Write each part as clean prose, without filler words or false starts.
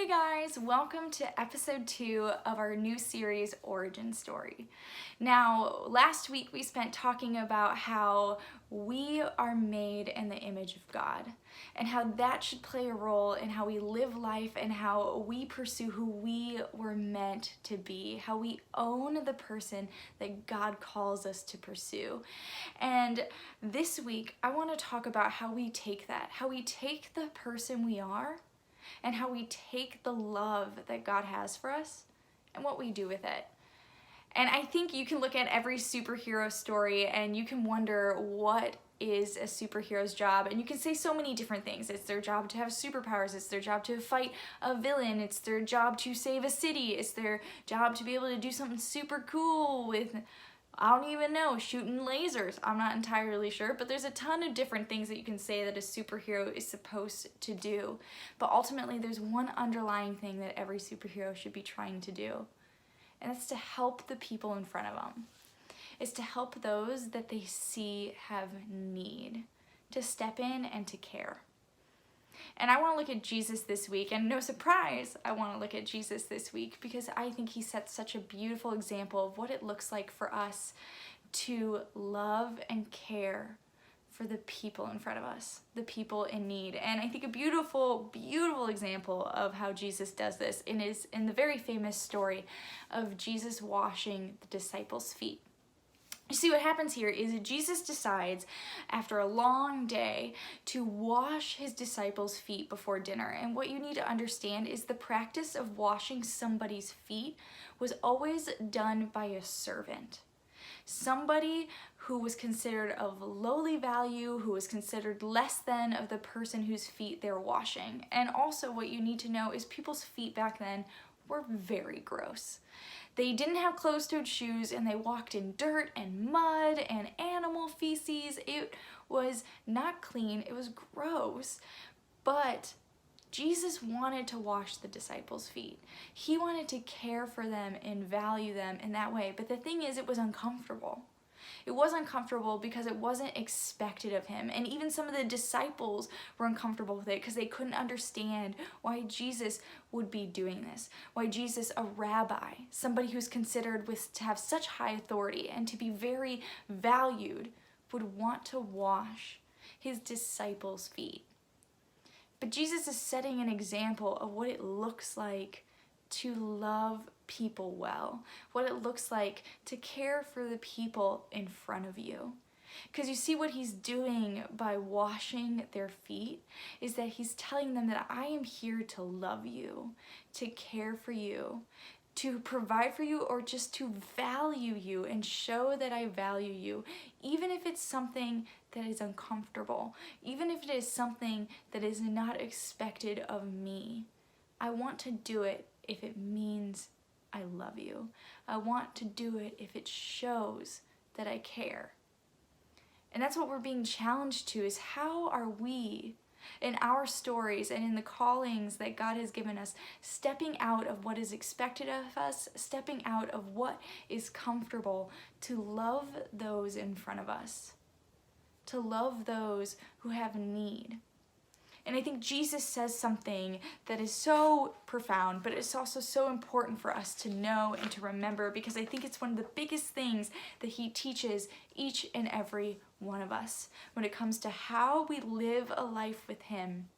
guys, welcome to episode 2 of our new series, Origin Story. Now, last week we spent talking about how we are made in the image of God and how that should play a role in how we live life and how we pursue who we were meant to be, how we own the person that God calls us to pursue. And this week, I want to talk about how we take that, how we take the person we are and how we take the love that God has for us and what we do with it. And I think you can look at every superhero story and you can wonder what is a superhero's job, and you can say so many different things. It's their job to have superpowers, it's their job to fight a villain, it's their job to save a city, it's their job to be able to do something super cool with, I don't even know, shooting lasers. I'm not entirely sure, but there's a ton of different things that you can say that a superhero is supposed to do. But ultimately, there's one underlying thing that every superhero should be trying to do, and that's to help the people in front of them. It's to help those that they see have need, to step in and to care. And I want to look at Jesus this week, and no surprise, I want to look at Jesus this week because I think he sets such a beautiful example of what it looks like for us to love and care for the people in front of us, the people in need. And I think a beautiful, beautiful example of how Jesus does this is in the very famous story of Jesus washing the disciples' feet. You see, what happens here is that Jesus decides, after a long day, to wash his disciples' feet before dinner. And what you need to understand is the practice of washing somebody's feet was always done by a servant. Somebody who was considered of lowly value, who was considered less than of the person whose feet they're washing. And also what you need to know is people's feet back then were very gross. They didn't have closed-toed shoes, and they walked in dirt and mud and animal feces. It was not clean, it was gross, but Jesus wanted to wash the disciples' feet. He wanted to care for them and value them in that way, but the thing is, it was uncomfortable. It was uncomfortable because it wasn't expected of him. And even some of the disciples were uncomfortable with it because they couldn't understand why Jesus would be doing this. Why Jesus, a rabbi, somebody who's considered to have such high authority and to be very valued, would want to wash his disciples' feet. But Jesus is setting an example of what it looks like to love people well, what it looks like to care for the people in front of you. Because you see, what he's doing by washing their feet is that he's telling them that I am here to love you, to care for you, to provide for you, or just to value you and show that I value you, even if it's something that is uncomfortable, even if it is something that is not expected of me. I want to do it if it means I love you. I want to do it if it shows that I care. And that's what we're being challenged to, is how are we in our stories and in the callings that God has given us, stepping out of what is expected of us, stepping out of what is comfortable to love those in front of us, to love those who have need. And I think Jesus says something that is so profound, but it's also so important for us to know and to remember, because I think it's one of the biggest things that he teaches each and every one of us when it comes to how we live a life with him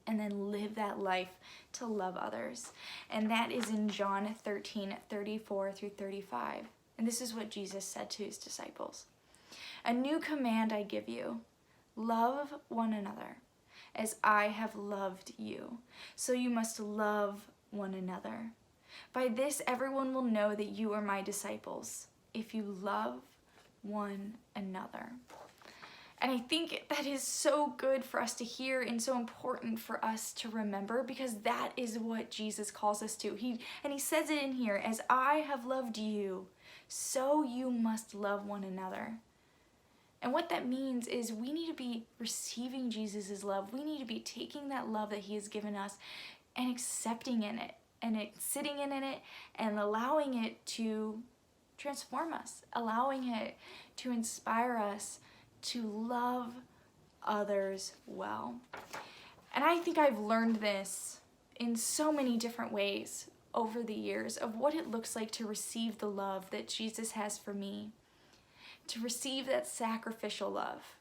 and then live that life to love others. And that is in John 13:34-35. And this is what Jesus said to his disciples. A new command I give you, love one another. As I have loved you, so you must love one another. By this, everyone will know that you are my disciples, if you love one another. And I think that is so good for us to hear and so important for us to remember, because that is what Jesus calls us to. He says it in here, as I have loved you, so you must love one another. And what that means is we need to be receiving Jesus' love. We need to be taking that love that he has given us and accepting in it, and sitting in it, and allowing it to transform us, allowing it to inspire us to love others well. And I think I've learned this in so many different ways over the years of what it looks like to receive the love that Jesus has for me, to receive that sacrificial love,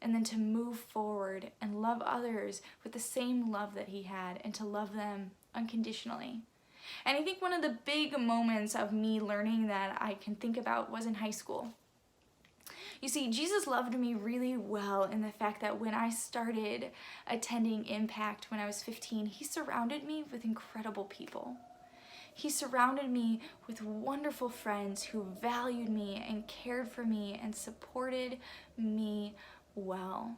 and then to move forward and love others with the same love that he had and to love them unconditionally. And I think one of the big moments of me learning that I can think about was in high school. You see, Jesus loved me really well in the fact that when I started attending Impact when I was 15, he surrounded me with incredible people. He surrounded me with wonderful friends who valued me and cared for me and supported me well.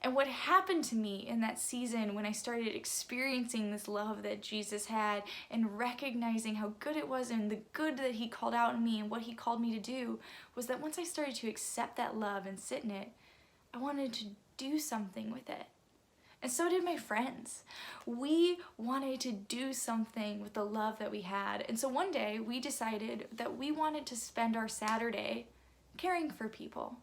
And what happened to me in that season when I started experiencing this love that Jesus had and recognizing how good it was and the good that he called out in me and what he called me to do was that once I started to accept that love and sit in it, I wanted to do something with it. And so did my friends. We wanted to do something with the love that we had. And so one day we decided that we wanted to spend our Saturday caring for people.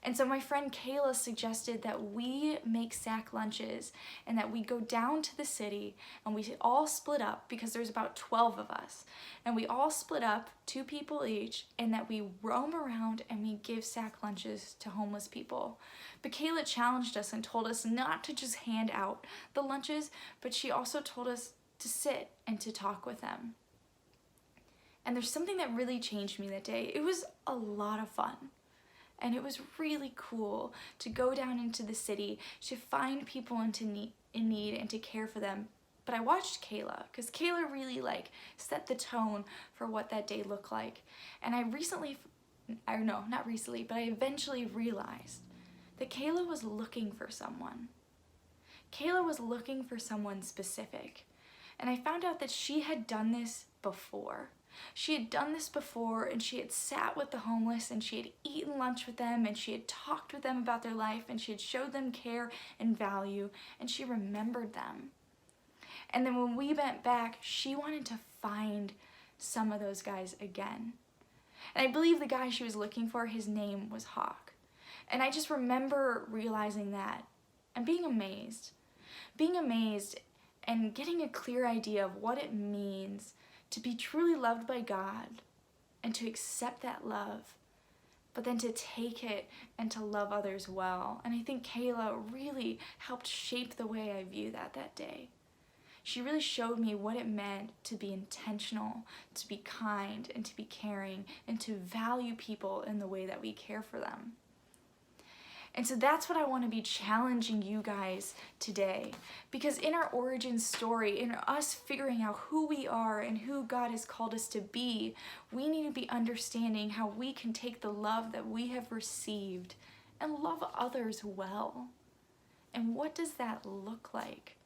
And so my friend Kayla suggested that we make sack lunches and that we go down to the city and we all split up because there's about 12 of us. And we all split up, 2 people each, and that we roam around and we give sack lunches to homeless people. But Kayla challenged us and told us not to just hand out the lunches, but she also told us to sit and to talk with them. And there's something that really changed me that day. It was a lot of fun. And it was really cool to go down into the city to find people in need and to care for them. But I watched Kayla because Kayla really set the tone for what that day looked like. And I eventually realized that Kayla was looking for someone. Kayla was looking for someone specific. And I found out that she had done this before. She had done this before and she had sat with the homeless and she had eaten lunch with them and she had talked with them about their life and she had showed them care and value and she remembered them. And then when we went back, she wanted to find some of those guys again. And I believe the guy she was looking for, his name was Hawk. And I just remember realizing that and being amazed and getting a clear idea of what it means to be truly loved by God and to accept that love, but then to take it and to love others well. And I think Kayla really helped shape the way I view that day. She really showed me what it meant to be intentional, to be kind, and to be caring, and to value people in the way that we care for them. And so that's what I want to be challenging you guys today. Because in our origin story, in us figuring out who we are and who God has called us to be, we need to be understanding how we can take the love that we have received and love others well. And what does that look like?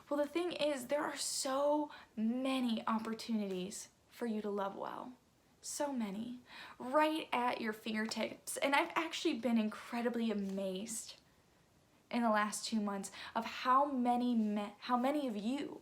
Well, the thing is, there are so many opportunities for you to love well. So many, right at your fingertips. And I've actually been incredibly amazed in the last 2 months of how many of you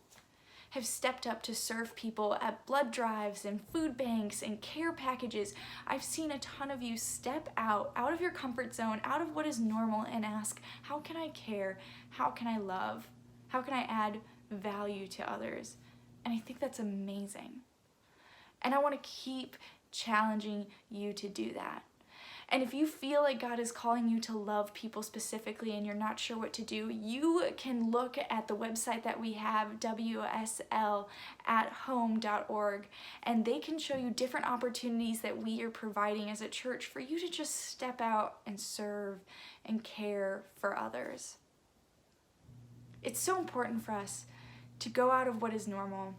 have stepped up to serve people at blood drives and food banks and care packages. I've seen a ton of you step out of your comfort zone, out of what is normal, and ask, how can I care? How can I love? How can I add value to others? And I think that's amazing. And I want to keep challenging you to do that. And if you feel like God is calling you to love people specifically and you're not sure what to do, you can look at the website that we have, wslathome.org, and they can show you different opportunities that we are providing as a church for you to just step out and serve and care for others. It's so important for us to go out of what is normal,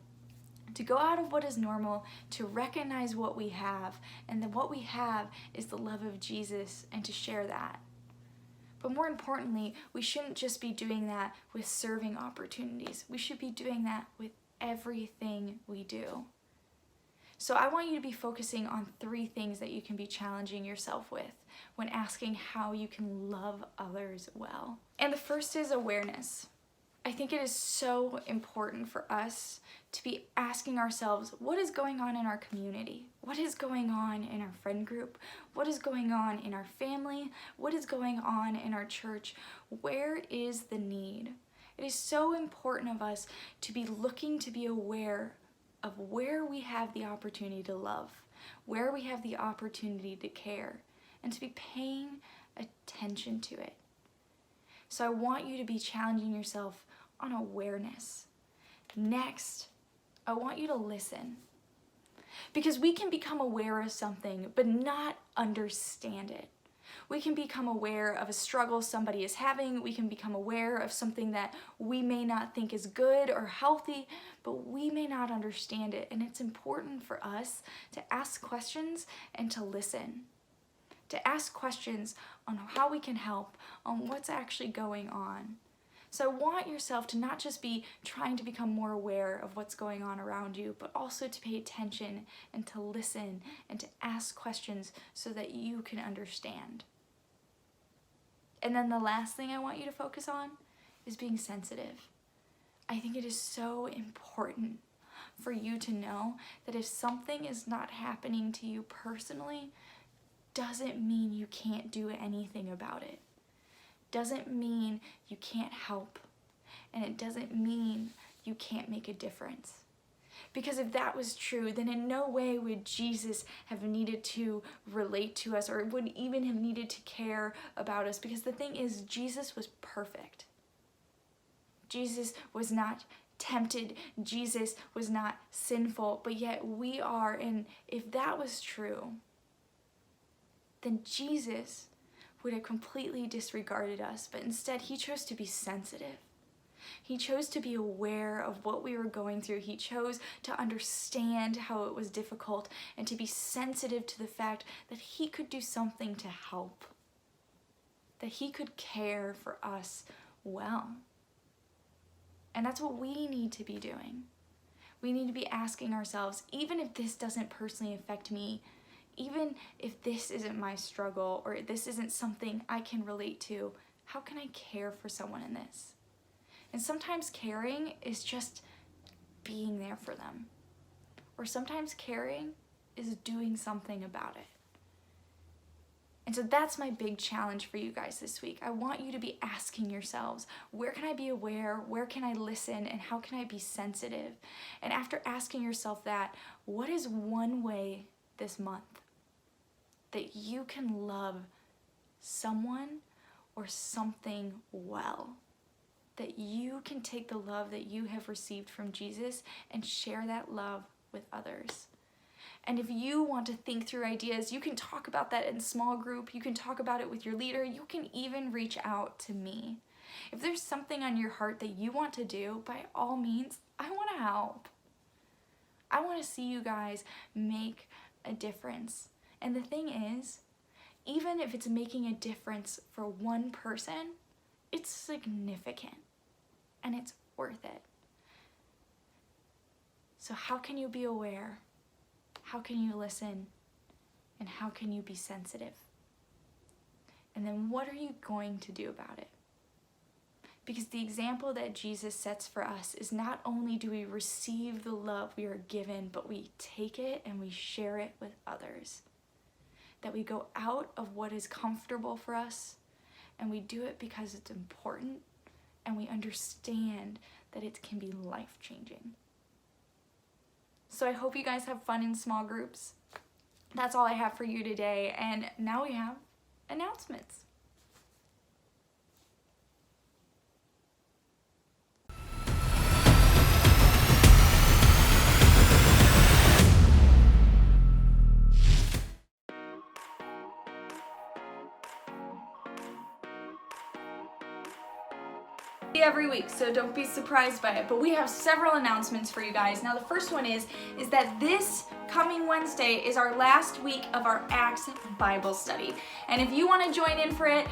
to recognize what we have, and that what we have is the love of Jesus, and to share that. But more importantly, we shouldn't just be doing that with serving opportunities. We should be doing that with everything we do. So I want you to be focusing on 3 things that you can be challenging yourself with when asking how you can love others well. And the first is awareness. I think it is so important for us to be asking ourselves, what is going on in our community? What is going on in our friend group? What is going on in our family? What is going on in our church? Where is the need? It is so important of us to be looking to be aware of where we have the opportunity to love, where we have the opportunity to care, and to be paying attention to it. So I want you to be challenging yourself on awareness. Next, I want you to listen. Because we can become aware of something, but not understand it. We can become aware of a struggle somebody is having. We can become aware of something that we may not think is good or healthy, but we may not understand it. And it's important for us to ask questions and to listen. To ask questions on how we can help, on what's actually going on. So I want yourself to not just be trying to become more aware of what's going on around you, but also to pay attention and to listen and to ask questions so that you can understand. And then the last thing I want you to focus on is being sensitive. I think it is so important for you to know that if something is not happening to you personally, doesn't mean you can't do anything about it. Doesn't mean you can't help, and it doesn't mean you can't make a difference. Because if that was true, then in no way would Jesus have needed to relate to us or would even have needed to care about us. Because the thing is, Jesus was perfect. Jesus was not tempted. Jesus was not sinful, but yet we are. And if that was true, then Jesus would have completely disregarded us, but instead he chose to be sensitive. He chose to be aware of what we were going through. He chose to understand how it was difficult and to be sensitive to the fact that he could do something to help, that he could care for us well. And that's what we need to be doing. We need to be asking ourselves, even if this doesn't personally affect me, even if this isn't my struggle or this isn't something I can relate to, how can I care for someone in this? And sometimes caring is just being there for them. Or sometimes caring is doing something about it. And so that's my big challenge for you guys this week. I want you to be asking yourselves, where can I be aware? Where can I listen? And how can I be sensitive? And after asking yourself that, what is one way this month that you can love someone or something well? That you can take the love that you have received from Jesus and share that love with others. And if you want to think through ideas, you can talk about that in small group. You can talk about it with your leader. You can even reach out to me. If there's something on your heart that you want to do, by all means, I want to help. I want to see you guys make a difference. And the thing is, even if it's making a difference for one person, it's significant and it's worth it. So how can you be aware? How can you listen? And how can you be sensitive? And then what are you going to do about it? Because the example that Jesus sets for us is not only do we receive the love we are given, but we take it and we share it with others. That we go out of what is comfortable for us and we do it because it's important and we understand that it can be life-changing. So I hope you guys have fun in small groups. That's all I have for you today. And now we have announcements. Every week, so don't be surprised by it, but we have several announcements for you guys. Now the first one is that this coming Wednesday is our last week of our Acts Bible study, and if you want to join in for it,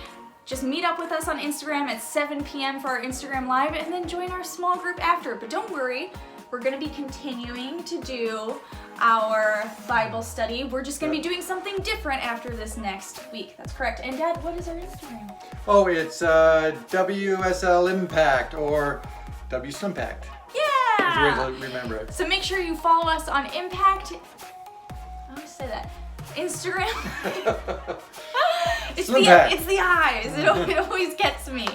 just meet up with us on Instagram at 7 p.m. for our Instagram live and then join our small group after. But don't worry, we're going to be continuing to do our Bible study. We're just going to be doing something different after this next week. That's correct. And Dad, what is our Instagram? Oh, it's WSL Impact or W Slimpact. Yeah! There's a way to remember it. So make sure you follow us on Impact. I always say that. Instagram. It's the eyes. It always gets me.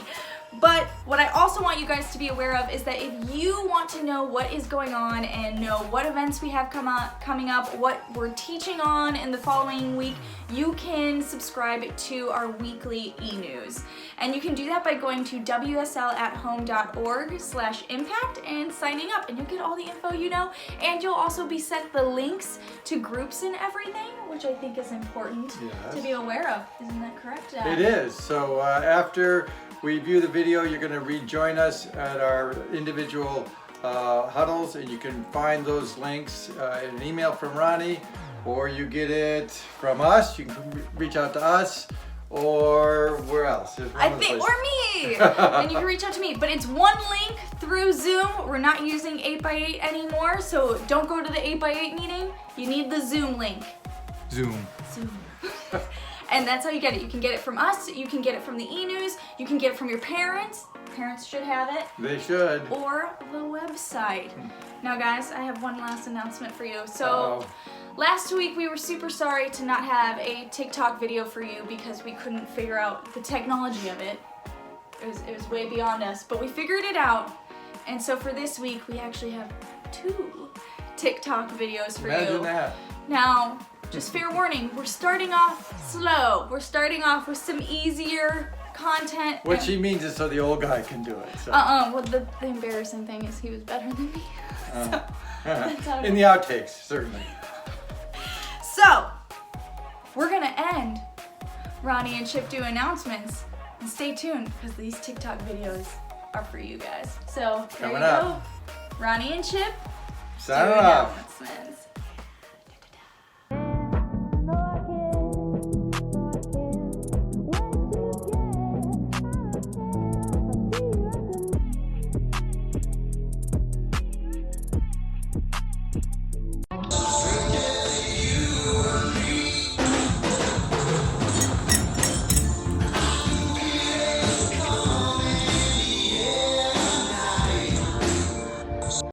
But what I also want you guys to be aware of is that if you want to know what is going on and know what events we have coming up, what we're teaching on in the following week, you can subscribe to our weekly e-news. And you can do that by going to wslathome.org/impact and signing up, and you'll get all the info you know, and you'll also be sent the links to groups and everything, which I think is important to be aware of. Isn't that correct, Dad? It is. So after we view the video, you're going to rejoin us at our individual huddles, and you can find those links in an email from Roni, or you get it from us. You can reach out to us, or where else? Or me! And you can reach out to me. But it's one link through Zoom. We're not using 8x8 anymore, so don't go to the 8x8 meeting. You need the Zoom link. Zoom. And that's how you get it. You can get it from us, you can get it from the e-news, you can get it from your parents. Parents should have it. They should. Or the website. Now guys, I have one last announcement for you. So last week we were super sorry to not have a TikTok video for you because we couldn't figure out the technology of it. It was way beyond us, but we figured it out. And so for this week we actually have 2 TikTok videos for you. Imagine that. Now, just fair warning, we're starting off slow. We're starting off with some easier content. What she means is so the old guy can do it. So. Well, the embarrassing thing is he was better than me. So, that's how in the outtakes, certainly. So, we're gonna end Roni and Chip do announcements. And stay tuned, because these TikTok videos are for you guys. So, there Coming you up. go. Roni and Chip Sign do off. announcements.